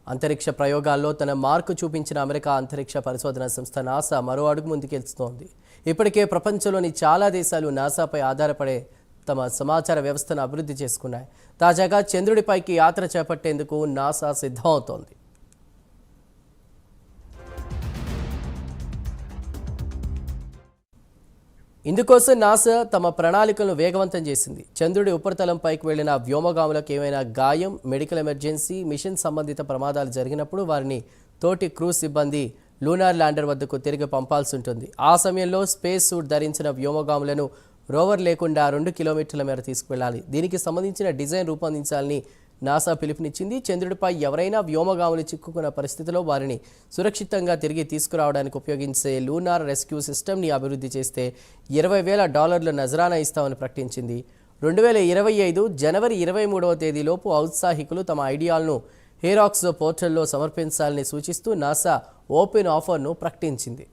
అంతరిక్ష ప్రయోగాల్లో తన మార్కు చూపించిన అమెరికా అంతరిక్ష పరిశోధన సంస్థ నాసా మరో అడుగు ముందుకెళ్తోంది. ఇప్పటికే ప్రపంచంలోని చాలా దేశాలు నాసాపై ఆధారపడే తమ సమాచార వ్యవస్థను అభివృద్ధి చేసుకున్నాయి. తాజాగా చంద్రుడిపైకి యాత్ర చేపట్టేందుకు నాసా సిద్ధమవుతోంది. ఇందుకోసం నాసా తమ ప్రణాళికలను వేగవంతం చేసింది. చంద్రుడి ఉపరితలంపైకి వెళ్లిన వ్యోమగాములకు ఏమైనా గాయం, మెడికల్ ఎమర్జెన్సీ, మిషన్ సంబంధిత ప్రమాదాలు జరిగినప్పుడు వారిని తోటి క్రూజ్ సిబ్బంది లూనార్ ల్యాండర్ వద్దకు తిరిగి పంపాల్సి ఉంటుంది. ఆ సమయంలో స్పేస్ సూట్ ధరించిన వ్యోమగాములను రోవర్ లేకుండా 2 కిలోమీటర్ల మేర తీసుకువెళ్లాలి. దీనికి సంబంధించిన డిజైన్ రూపొందించాలని నాసా పిలుపునిచ్చింది. చంద్రుడిపై ఎవరైనా వ్యోమగాములు చిక్కుకున్న పరిస్థితిలో వారిని సురక్షితంగా తిరిగి తీసుకురావడానికి ఉపయోగించే లూనార్ రెస్క్యూ సిస్టమ్ని అభివృద్ధి చేస్తే $20,000 నజరానా ఇస్తామని ప్రకటించింది. 2025 జనవరి 23వ తేదీలోపు ఔత్సాహికులు తమ ఐడియాలను హేరాక్స్ పోర్టల్లో సమర్పించాలని సూచిస్తూ నాసా ఓపెన్ ఆఫర్ను ప్రకటించింది.